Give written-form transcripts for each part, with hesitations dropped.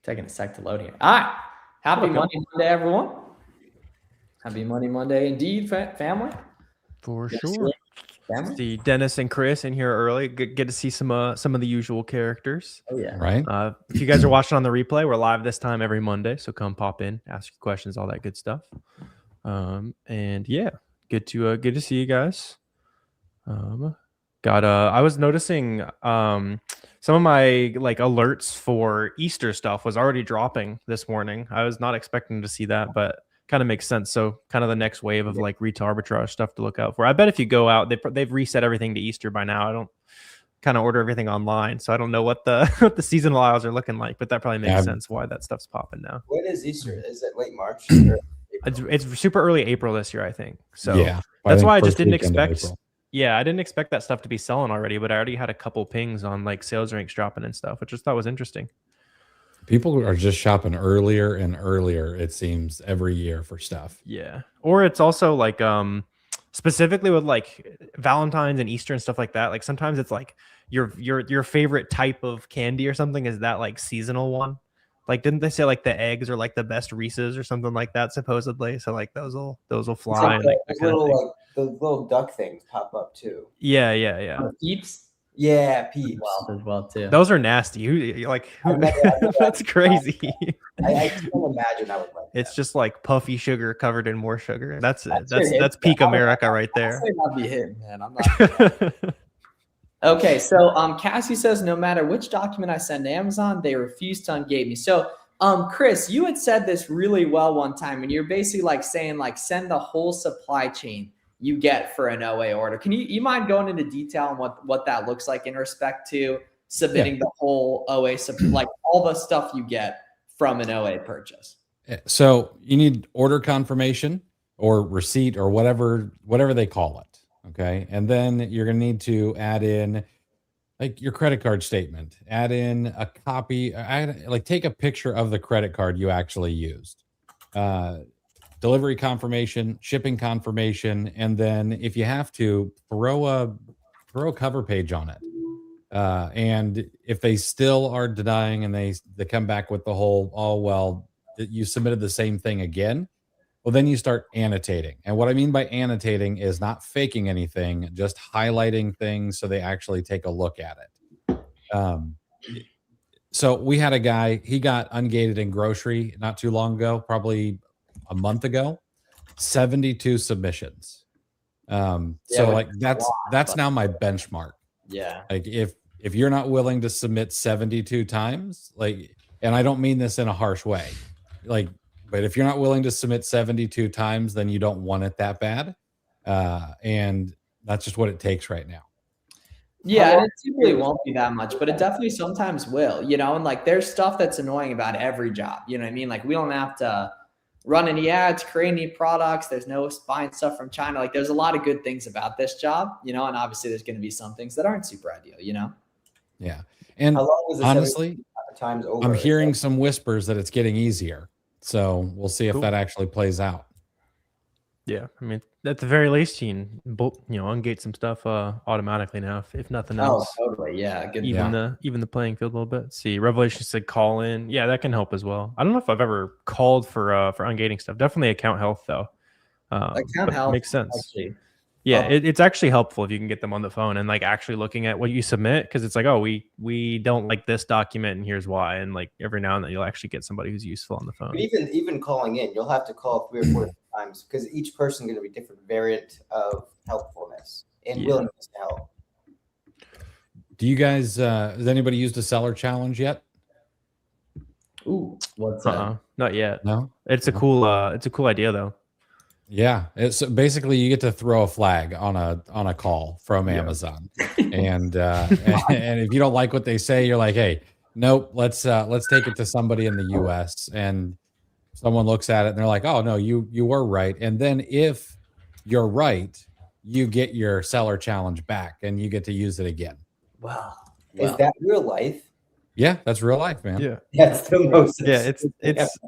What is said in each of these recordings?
Taking a sec to load here. All right. Happy Monday, everyone. Happy Monday indeed, family. For sure. See Dennis and Chris in here early. Get to see some of the usual characters. Oh yeah. Right. If you guys are watching on the replay, we're live this time every Monday, so come pop in, ask your questions, all that good stuff. And yeah, good to see you guys. I was noticing some of my like alerts for Easter stuff was already dropping this morning. I was not expecting to see that, but kind of makes sense. So kind of the next wave of like retail arbitrage stuff to look out for. I bet if you go out, they've reset everything to Easter by now. I don't kind of order everything online, so I don't know what the what the seasonal aisles are looking like, but that probably makes sense why that stuff's popping now. When is Easter? Is it late March? It's super early April this year, I think. So yeah, that's why I just didn't expect. Yeah, I didn't expect that stuff to be selling already, but I already had a couple pings on like sales ranks dropping and stuff, which I just thought was interesting. People are just shopping earlier and earlier, it seems, every year for stuff. Yeah. Or it's also like specifically with like Valentine's and Easter and stuff like that. Like sometimes it's like your favorite type of candy or something is that like seasonal one. Like didn't they say like the eggs are like the best Reese's or something like that supposedly? So like those will fly. Like the little duck things pop up too. Yeah. Peeps. Yeah, peeps as well too. Those are nasty. That's crazy. I can't imagine I would like that. It's just like puffy sugar covered in more sugar. That's peak America right there. I'll be hitting, man. I'm not. Okay, so Cassie says no matter which document I send to Amazon, they refuse to ungate me. So Chris, you had said this really well one time, and you're basically like saying like send the whole supply chain you get for an OA order. Can you mind going into detail on what that looks like in respect to submitting the whole OA, like all the stuff you get from an OA purchase? So you need order confirmation or receipt or whatever they call it. Okay. And then you're going to need to add in like your credit card statement, add in a copy, take a picture of the credit card you actually used, delivery confirmation, shipping confirmation. And then if you have to throw a cover page on it. And if they still are denying and they come back with the whole, oh, well, you submitted the same thing again. Well, then you start annotating. And what I mean by annotating is not faking anything, just highlighting things so they actually take a look at it. So we had a guy, he got ungated in grocery not too long ago, probably a month ago, 72 submissions. So like that's now my benchmark. Yeah. Like if you're not willing to submit 72 times, like, and I don't mean this in a harsh way, like, but if you're not willing to submit 72 times, then you don't want it that bad. And that's just what it takes right now. Yeah, and it typically won't be that much, but it definitely sometimes will, and like there's stuff that's annoying about every job. You know what I mean? Like we don't have to run any ads, create any products. There's no buying stuff from China. Like there's a lot of good things about this job, and obviously there's going to be some things that aren't super ideal, Yeah. And honestly, times over, I'm hearing some whispers that it's getting easier. So we'll see if that actually plays out. Yeah, I mean, at the very least, you can ungate some stuff automatically now, if nothing else. Oh, totally. Yeah, good. Even the playing field a little bit. Let's see, Revelation said call in. Yeah, that can help as well. I don't know if I've ever called for ungating stuff. Definitely account health though. Account health makes sense. Actually. Yeah, it's actually helpful if you can get them on the phone and like actually looking at what you submit, because it's like, oh, we don't like this document and here's why, and like every now and then you'll actually get somebody who's useful on the phone. But even calling in, you'll have to call 3 or 4 times because each person is going to be different variant of helpfulness and willingness to help. Do you guys? Has anybody used a seller challenge yet? Ooh, what's that? Not yet. No, it's a cool idea though. Yeah, it's basically you get to throw a flag on a call from Amazon, and if you don't like what they say, you're like, hey, nope, let's take it to somebody in the U.S. and someone looks at it and they're like, oh no, you were right, and then if you're right, you get your seller challenge back and you get to use it again. Wow, is that real life? Yeah, that's real life, man. Yeah, that's the most. Yeah,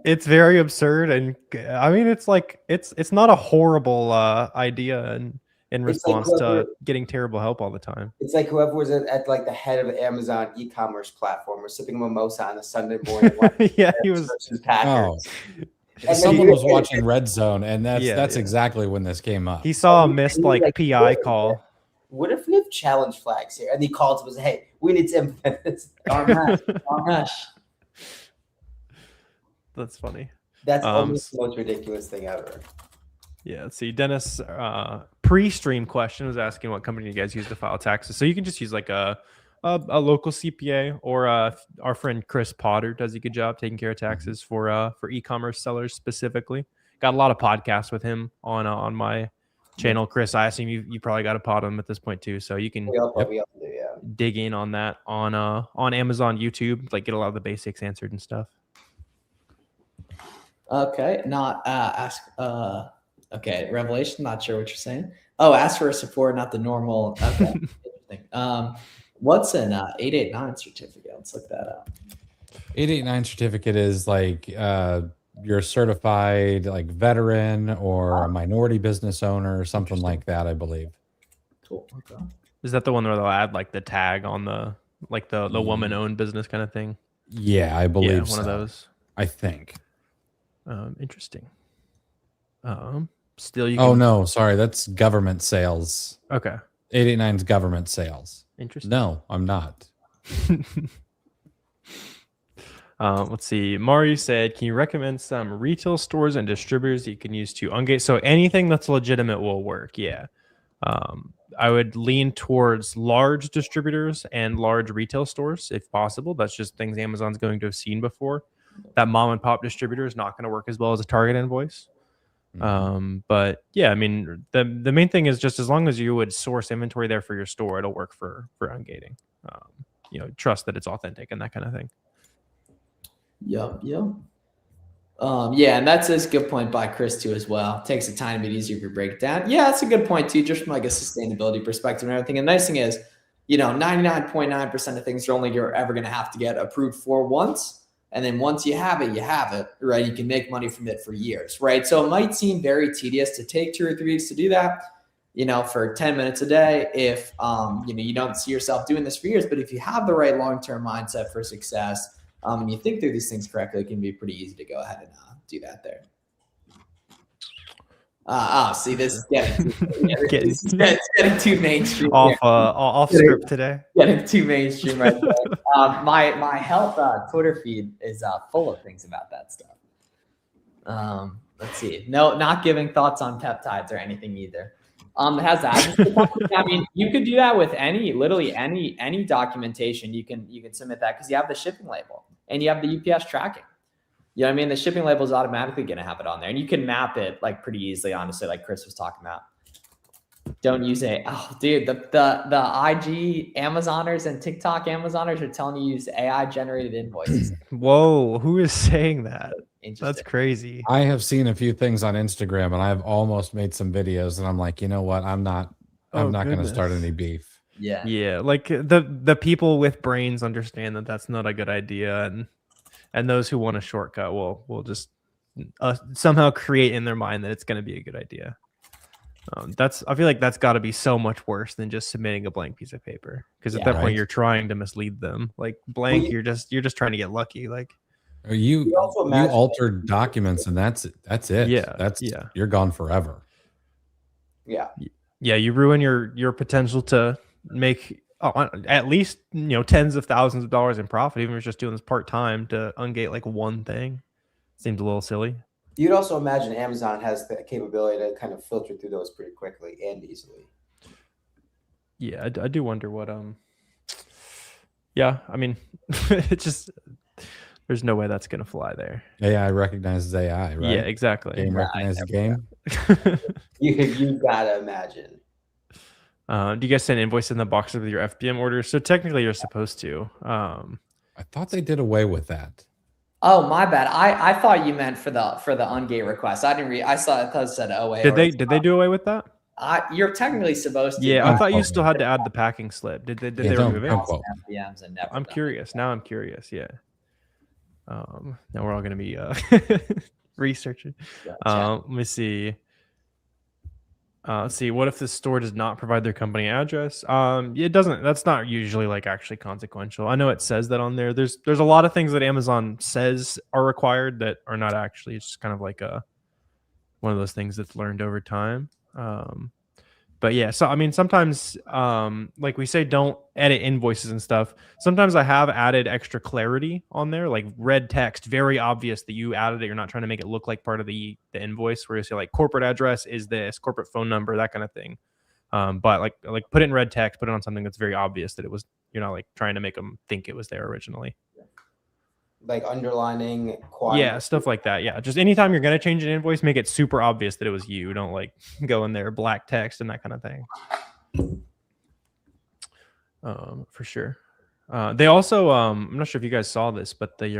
it's very absurd, and I mean, it's like it's not a horrible idea, and in It's like response to getting terrible help all the time. It's like whoever was at like the head of the Amazon e-commerce platform was sipping a mimosa on a Sunday morning. Yeah, he was. Packers. And someone was watching Red Zone, and that's Yeah. exactly when this came up. He saw a missed PI call. What if we have challenge flags here? And he called and was, hey, we need to implement this. That's funny. That's almost the most ridiculous thing ever. Yeah, let's see. Dennis, pre-stream question was asking what company you guys use to file taxes. So you can just use like a local CPA, or our friend Chris Potter does a good job taking care of taxes for e-commerce sellers specifically. Got a lot of podcasts with him on my channel. Chris, I assume you probably got a pod on him at this point too, so you can dig in on that on Amazon YouTube, like get a lot of the basics answered and stuff. Okay, not ask. Okay, Revelation. Not sure what you're saying. Oh, ask for a support, not the normal. Okay, interesting. What's an 889 certificate? Let's look that up. 889 certificate is like you're certified like veteran or a minority business owner or something like that, I believe. Cool. Okay. Is that the one where they'll add like the tag on the woman-owned business kind of thing? Yeah, I believe one of those. I think. Interesting. Still, you can... Oh no, sorry, that's government sales. Okay. 889's government sales. Interesting. No, I'm not. Let's see. Mario said, can you recommend some retail stores and distributors that you can use to ungate? So anything that's legitimate will work. Yeah. I would lean towards large distributors and large retail stores if possible. That's just things Amazon's going to have seen before. That mom and pop distributor is not going to work as well as a Target invoice. But yeah, I mean, the main thing is just as long as you would source inventory there for your store, it'll work for ungating. Trust that it's authentic and that kind of thing. Yep. Yeah, and that's a good point by Chris too as well. Takes a tiny bit easier to break it down. Yeah, that's a good point too, just from like a sustainability perspective and everything. And the nice thing is, 99.9% of things you're ever going to have to get approved for once. And then once you have it, right? You can make money from it for years, right? So it might seem very tedious to take 2 or 3 weeks to do that, for 10 minutes a day if, you don't see yourself doing this for years. But if you have the right long-term mindset for success and you think through these things correctly, it can be pretty easy to go ahead and do that there. See, this is getting too mainstream. Off script today. Getting too mainstream right there. My health Twitter feed is full of things about that stuff. Let's see. No, not giving thoughts on peptides or anything either. It has that. I mean, you could do that with literally any documentation. You can submit that because you have the shipping label and you have the UPS tracking. You know what I mean? The shipping label is automatically going to have it on there, and you can map it like pretty easily, honestly, like Chris was talking about. Don't use it. Oh, dude, the IG Amazoners and TikTok Amazoners are telling you to use AI generated invoices. Whoa, who is saying that? That's crazy. I have seen a few things on Instagram, and I've almost made some videos, and I'm like, you know what? I'm not going to start any beef. Yeah. Like the people with brains understand that that's not a good idea, and those who want a shortcut will just somehow create in their mind that it's going to be a good idea. I feel like that's got to be so much worse than just submitting a blank piece of paper, because at that point you're trying to mislead them. Like blank, you're just trying to get lucky. Like you altered documents, and that's it. Yeah, you're gone forever. Yeah, you ruin your potential to make at least tens of thousands of dollars in profit, even if you're just doing this part-time to ungate like one thing. Seems a little silly. You'd also imagine Amazon has the capability to kind of filter through those pretty quickly and easily. Yeah, I do wonder what yeah, I mean, it's just there's no way that's gonna fly there. AI recognizes AI, right? Yeah, exactly. Game recognizes game. You gotta imagine. Do you guys send invoice in the box with your FBM orders? So technically you're supposed to. I thought they did away with that. Oh, my bad. I thought you meant for the ungate request. I didn't read. I thought it said OA. Did they do away with that? You're technically supposed to. Yeah, I thought you still had to add the packing slip. Did they remove it? FBMs and never I'm curious. Now I'm curious. Yeah. Now we're all gonna be researching. Let me see. Let's see. What if the store does not provide their company address? It doesn't. That's not usually like actually consequential. I know it says that on there. There's a lot of things that Amazon says are required that are not actually. It's just kind of like one of those things that's learned over time. But yeah, so I mean, sometimes, like we say, don't edit invoices and stuff. Sometimes I have added extra clarity on there, like red text, very obvious that you added it. You're not trying to make it look like part of the invoice, where you say like corporate address is this, corporate phone number, that kind of thing. But like put it in red text, put it on something that's very obvious that it was. You're not like trying to make them think it was there originally. Like underlining Yeah, stuff like that. Yeah, just anytime you're gonna change an invoice, make it super obvious that it was you. Don't like go in there black text and that kind of thing. For sure. They also I'm not sure if you guys saw this, but they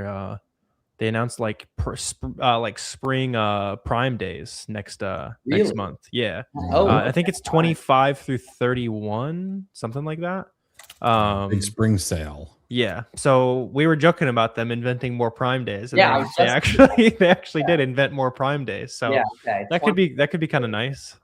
announced like spring Prime days next Really? month. Yeah. Oh, I think it's 25 through 31, something like that. Big spring sale. Yeah, so we were joking about them inventing more Prime days, and Yeah, they actually did invent more Prime days. So yeah, okay. that could be kind of nice.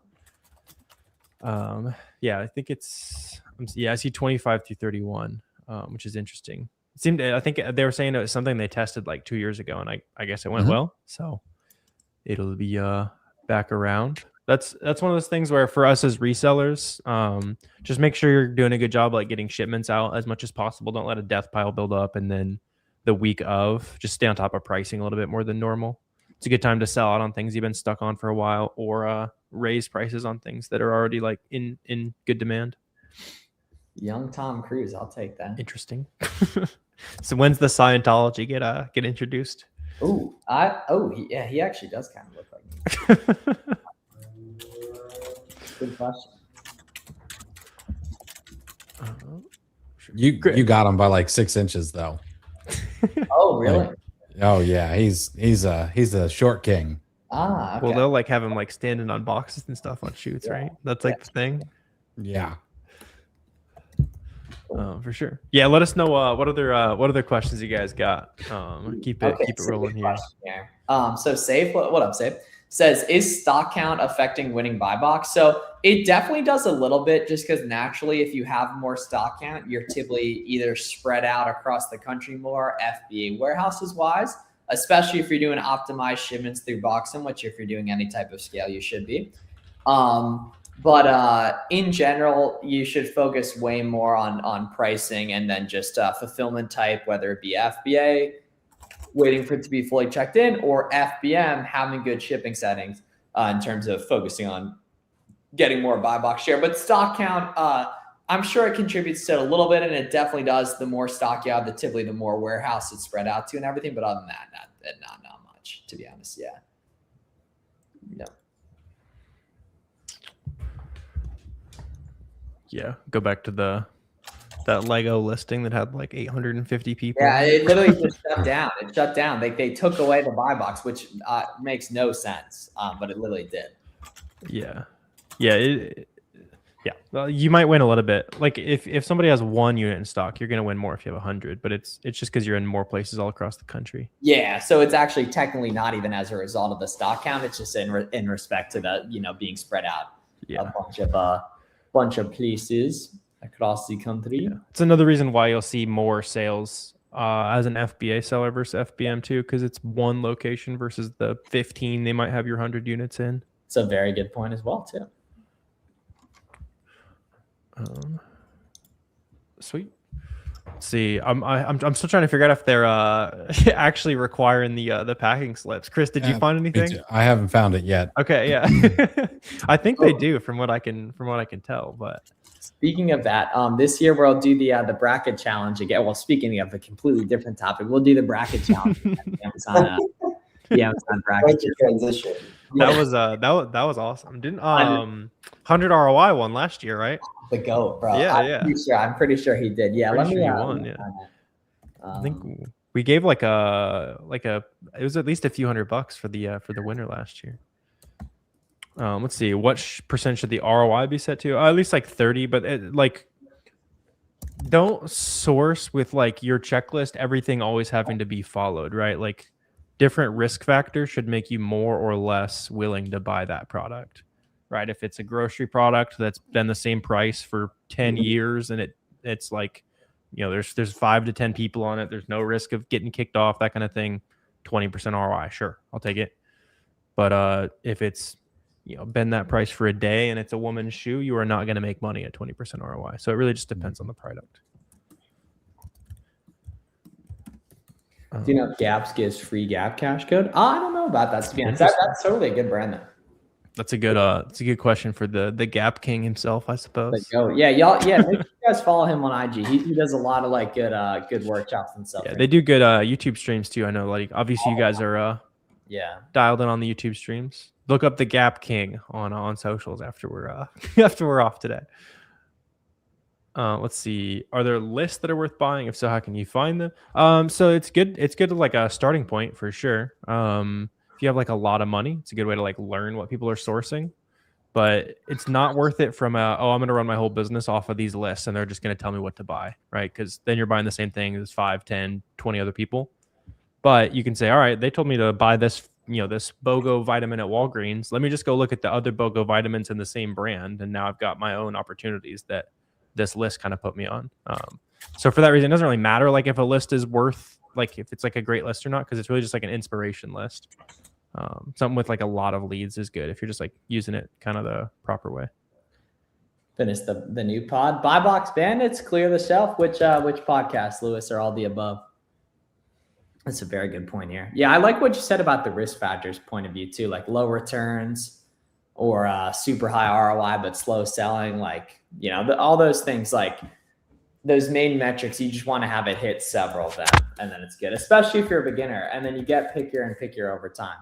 Yeah, I think I see 25 through 31, which is interesting. I think they were saying it was something they tested like 2 years ago, and I guess it went well. So it'll be back around. That's one of those things where for us as resellers, just make sure you're doing a good job like getting shipments out as much as possible. Don't let a death pile build up, and then the week of, just stay on top of pricing a little bit more than normal. It's a good time to sell out on things you've been stuck on for a while, or raise prices on things that are already like in good demand. Young Tom Cruise, I'll take that. Interesting. So when's the Scientology get introduced? He actually does kind of look like me. Good question. You got him by like 6 inches though. Oh, really? Oh yeah, he's a short king. Okay. Well, they'll like have him like standing on boxes and stuff on shoots, right? That's like the thing. Yeah. For sure. Yeah, let us know what other questions you guys got. Keep it rolling here. So Safe, what up, Safe? Says, is stock count affecting winning buy box? So it definitely does a little bit, just because naturally, if you have more stock count, you're typically either spread out across the country more, FBA warehouses wise, especially if you're doing optimized shipments through Boxem, which if you're doing any type of scale, you should be. But in general, you should focus way more on pricing, and then just fulfillment type, whether it be FBA, waiting for it to be fully checked in, or FBM, having good shipping settings in terms of focusing on getting more buy box share. But stock count, I'm sure it contributes to it a little bit, and it definitely does. The more stock you have, typically the more warehouse it's spread out to and everything. But other than that, not much, to be honest. Yeah. No. Yeah, go back to that Lego listing that had like 850 people. Yeah, it literally just shut down. It shut down. They took away the buy box, which makes no sense, but it literally did. Yeah. Well, you might win a little bit. Like if somebody has 1 unit in stock, you're gonna win more if you have 100. But it's just because you're in more places all across the country. Yeah, so it's actually technically not even as a result of the stock count. It's just in respect to the being spread out a bunch of places across the country. Yeah. It's another reason why you'll see more sales as an FBA seller versus FBM too, because it's one location versus the 15 they might have your 100 units in. It's a very good point as well too. Sweet. Let's see. I'm still trying to figure out if they're actually requiring the packing slips. Chris, did you find anything? I haven't found it yet. Okay, yeah. I think they do from what I can tell. But speaking of that, this year we'll do the bracket challenge again. Well, speaking of a completely different topic, we'll do the bracket challenge. Amazon bracket transition. That was awesome. Didn't 100 ROI won last year, right? The GOAT, bro. Yeah, I'm pretty sure he did. Yeah, let me won. Yeah, I think we gave like a it was at least a few $100 for the winner last year. Let's see, what percent should the ROI be set to? At least like 30, but don't source with like your checklist, everything always having to be followed, right? Like different risk factors should make you more or less willing to buy that product. right? If it's a grocery product that's been the same price for 10 years and it's like, there's 5 to 10 people on it, there's no risk of getting kicked off, that kind of thing, 20% ROI, sure, I'll take it. But if it's been that price for a day and it's a woman's shoe, you are not going to make money at 20% ROI. So it really just depends on the product. Do you know if Gaps gives free Gap cash code? I don't know about that, to be honest. That's totally a good brand, though. That's a good question for the Gap King himself, I suppose. Yeah, y'all. Yeah, make sure you guys follow him on IG. He does a lot of like good workshops and stuff. Yeah, they do good YouTube streams too. I know, like obviously you guys are dialed in on the YouTube streams. Look up the Gap King on socials after we're off today. Let's see. Are there lists that are worth buying? If so, how can you find them? So it's good to like a starting point for sure. If you have like a lot of money, it's a good way to like learn what people are sourcing. But it's not worth it from I'm going to run my whole business off of these lists and they're just going to tell me what to buy, right? Because then you're buying the same thing as 5, 10, 20 other people. But you can say, all right, they told me to buy this, this BOGO vitamin at Walgreens. Let me just go look at the other BOGO vitamins in the same brand. And now I've got my own opportunities that this list kind of put me on. So for that reason, it doesn't really matter like if a list is worth, like if it's like a great list or not, because it's really just like an inspiration list. Something with like a lot of leads is good if you're just like using it kind of the proper way. Finish the new pod. Buy Box Bandits, clear the shelf. Which podcast, Lewis, are all the above? That's a very good point here. Yeah, I like what you said about the risk factors point of view too, like low returns or super high ROI but slow selling. Like, all those things, like those main metrics, you just want to have it hit several of them, and then it's good, especially if you're a beginner. And then you get pickier over time.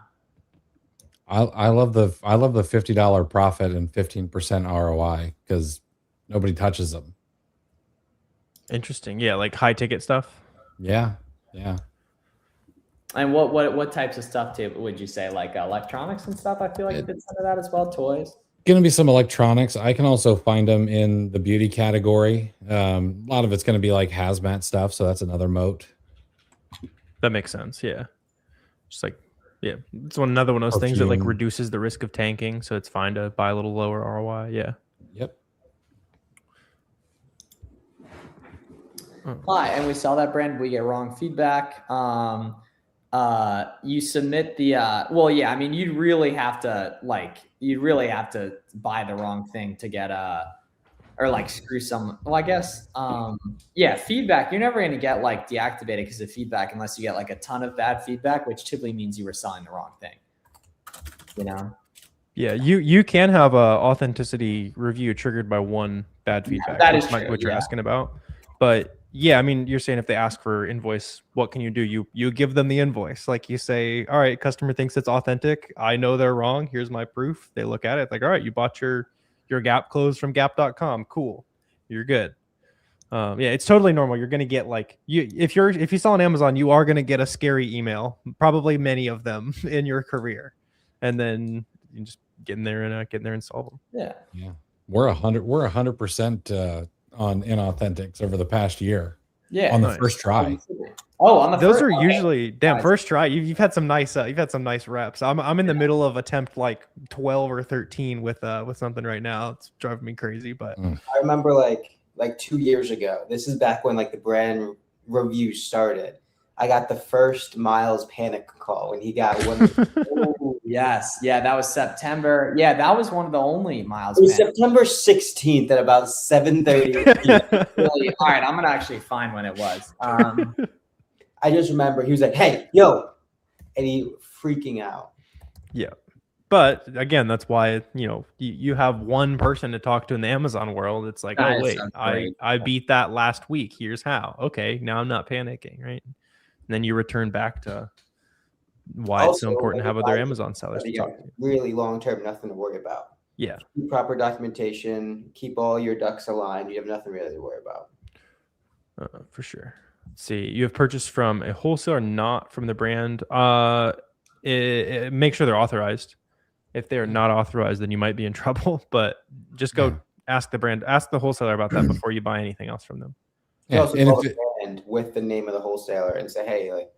I love the $50 profit and 15% ROI because nobody touches them. Interesting. Yeah, like high ticket stuff. Yeah. And what types of stuff would you say, like electronics and stuff? I feel like it fits into that as well. Toys. Going to be some electronics. I can also find them in the beauty category. A lot of it's going to be like hazmat stuff, so that's another moat. That makes sense. Yeah, just like it's another one of those things that like reduces the risk of tanking, so it's fine to buy a little lower ROI. Yeah. Yep. Hi, and we sell that brand. We get wrong feedback. You submit the I mean, you'd really have to buy the wrong thing to get or like screw some. Well, I guess feedback, you're never going to get like deactivated because of feedback unless you get like a ton of bad feedback, which typically means you were selling the wrong thing. Yeah, you can have a authenticity review triggered by one bad feedback. That is true, what you're asking about. But yeah, I mean, you're saying if they ask for invoice, what can you do? You give them the invoice. Like you say, all right, customer thinks it's authentic. I know they're wrong. Here's my proof. They look at it like, all right, you bought your Gap clothes from Gap.com. Cool. You're good. It's totally normal. You're going to get like if you sell on Amazon, you are going to get a scary email, probably many of them in your career. And then you just get in there and solve them. Yeah. We're 100% on inauthentics over the past year. Yeah. On the first try. On the those are usually first try. You've had some nice reps. I'm in the middle of attempt like 12 or 13 with something right now. It's driving me crazy, but I remember like 2 years ago. This is back when like the brand review started. I got the first Miles panic call when he got one. Yes. Yeah, that was September. Yeah, that was one of the only Miles. It was September 16th at about 7:30. Really, all right, I'm gonna actually find when it was. I just remember he was like, "Hey, yo," and he freaking out. Yeah, but again, that's why you have one person to talk to in the Amazon world. It's like, oh wait, I beat that last week. Here's how. Okay, now I'm not panicking, right? And then you return back to why it's so important to have other Amazon sellers to talk to. Really long term, nothing to worry about. Yeah. Keep proper documentation, keep all your ducks aligned. You have nothing really to worry about. For sure. Let's see. You have purchased from a wholesaler, not from the brand. Make sure they're authorized. If they are not authorized, then you might be in trouble. But just go ask the wholesaler about that before you buy anything else from them. You also call the brand with the name of the wholesaler and say, hey, like,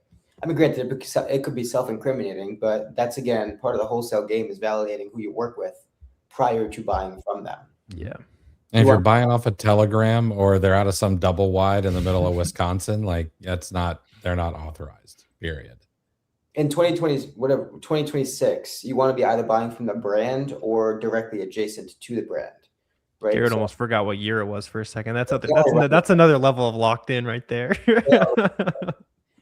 I mean, granted, it could be self-incriminating, but that's, again, part of the wholesale game is validating who you work with prior to buying from them. Yeah. And if you're buying off a Telegram or they're out of some double wide in the middle of Wisconsin, like they're not authorized, period. In 2026, you want to be either buying from the brand or directly adjacent to the brand. Right. Garrett almost forgot what year it was for a second. That's another level of locked in right there.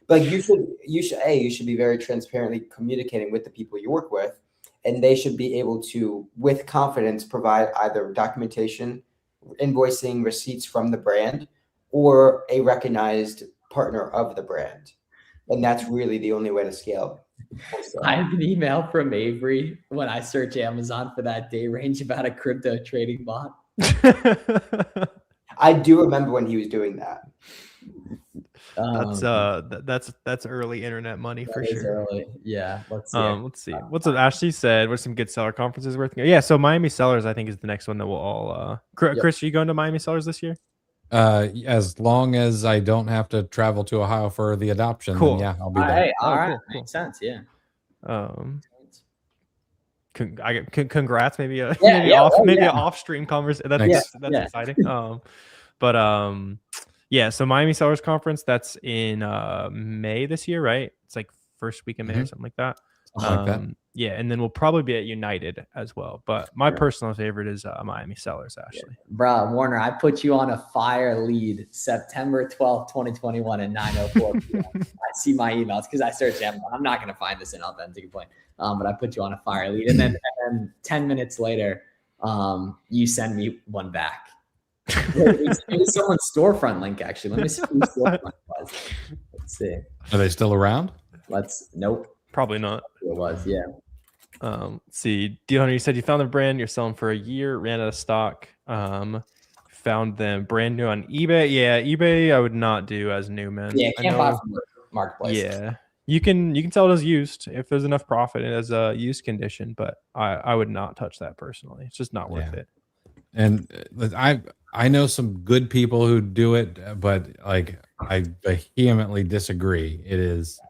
Like you should be very transparently communicating with the people you work with, and they should be able to, with confidence, provide either documentation, invoicing, receipts from the brand, or a recognized partner of the brand. And that's really the only way to scale. I have an email from Avery when I search Amazon for that day range about a crypto trading bot. I do remember when he was doing that. That's early internet money for sure. Early. Yeah. Let's see. Let's see. What's what Ashley said? What's some good seller conferences worth? Yeah. So Miami Sellers, I think, is the next one that we'll all. Chris, are you going to Miami Sellers this year? As long as I don't have to travel to Ohio for the adoption, cool. then yeah, I'll be there. Hey, all right. Cool. Makes sense. Yeah. Congrats. Maybe an off-stream conversation. That's exciting. Yeah. So Miami Sellers Conference, that's in May this year, right? It's like first week in May or something like that. Yeah, and then we'll probably be at United as well. But my personal favorite is Miami Sellers, Ashley. Bro, Warner, I put you on a fire lead September 12th, 2021 at 9:04 p.m. I see my emails because I searched Amazon. I'm not going to find this inauthentic point, but I put you on a fire lead. And then 10 minutes later, you send me one back. It was someone's storefront link, actually. Let me see whose storefront was. Let's see. Are they still around? Nope. Probably not. It was, yeah. Let's see. Deal Hunter, you said you found the brand, you're selling for a year, ran out of stock. Found them brand new on eBay. Yeah, eBay I would not do as new, man. Yeah, can't buy from the marketplace. Yeah. You can sell it as used if there's enough profit as a used condition, but I would not touch that personally. It's just not worth it. And I know some good people who do it, but like I vehemently disagree. It is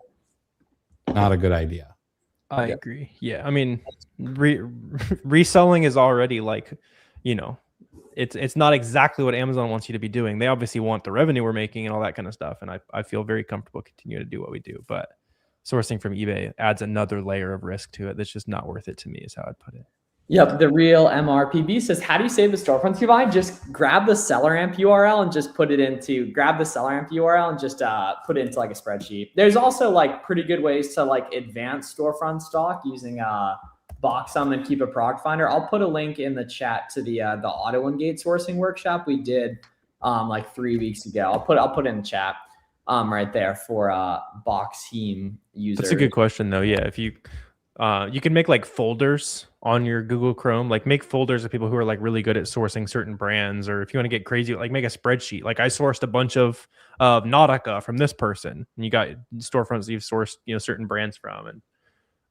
not a good idea. I agree. Yeah. I mean, reselling is already like, it's not exactly what Amazon wants you to be doing. They obviously want the revenue we're making and all that kind of stuff. And I feel very comfortable continuing to do what we do, but sourcing from eBay adds another layer of risk to it. That's just not worth it to me is how I'd put it. Yep, the real MRPB says, how do you save the storefronts you buy? Just grab the SellerAmp URL and just put it into like a spreadsheet. There's also like pretty good ways to like advance storefront stock using Boxem and keep a product finder. I'll put a link in the chat to the auto and gate sourcing workshop we did like 3 weeks ago. I'll put it in the chat right there for Boxem users. That's a good question though. Yeah, if you can make like folders on your Google Chrome, like make folders of people who are like really good at sourcing certain brands, or if you want to get crazy, like make a spreadsheet. Like I sourced a bunch of Nautica from this person, and you got storefronts that you've sourced, certain brands from, and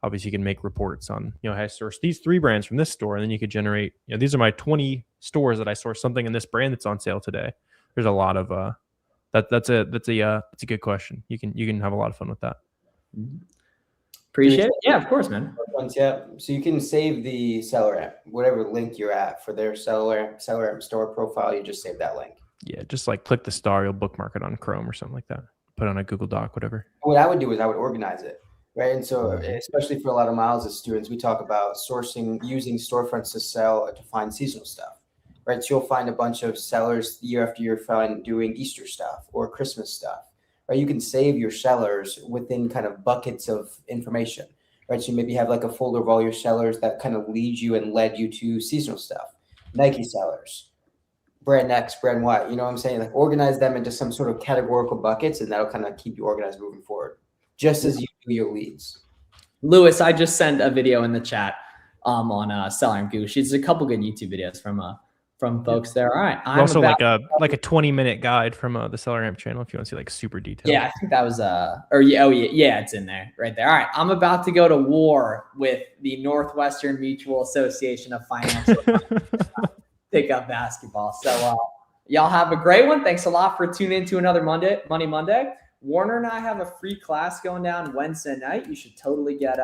obviously you can make reports on, I sourced these 3 brands from this store, and then you could generate, these are my 20 stores that I sourced something in this brand that's on sale today. There's a lot of that's a good question. You can have a lot of fun with that. Appreciate it. Yeah, of course, man. Yeah. So you can save the SellerAmp, whatever link you're at for their SellerAmp store profile. You just save that link. Yeah, just like click the star, you'll bookmark it on Chrome or something like that. Put it on a Google Doc, whatever. What I would do is I would organize it, right? And so, especially for a lot of Miles' students, we talk about using storefronts to find seasonal stuff, right? So you'll find a bunch of sellers year after year doing Easter stuff or Christmas stuff. Right, you can save your sellers within kind of buckets of information, right? So you maybe have like a folder of all your sellers that kind of led you to seasonal stuff, Nike sellers, brand X, brand Y. You know what I'm saying? Like organize them into some sort of categorical buckets, and that'll kind of keep you organized moving forward, just as you do your leads. Lewis, I just sent a video in the chat on SellerAmp Google Sheets. There's a couple good YouTube videos from folks there. All right. Also like a 20-minute guide from the SellerAmp channel if you want to see like super detailed. Yeah, I think that was it's in there right there. All right. I'm about to go to war with the Northwestern Mutual Association of Financial pick up basketball. So y'all have a great one. Thanks a lot for tuning in to another Money Monday. Warner and I have a free class going down Wednesday night. You should totally get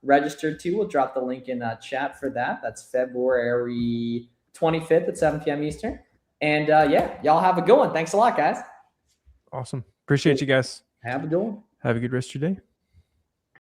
registered to. We'll drop the link in chat for that. That's February 25th at 7 p.m. Eastern. And yeah, y'all have a good one. Thanks a lot, guys. Awesome. Appreciate you guys. Have a good one. Have a good rest of your day.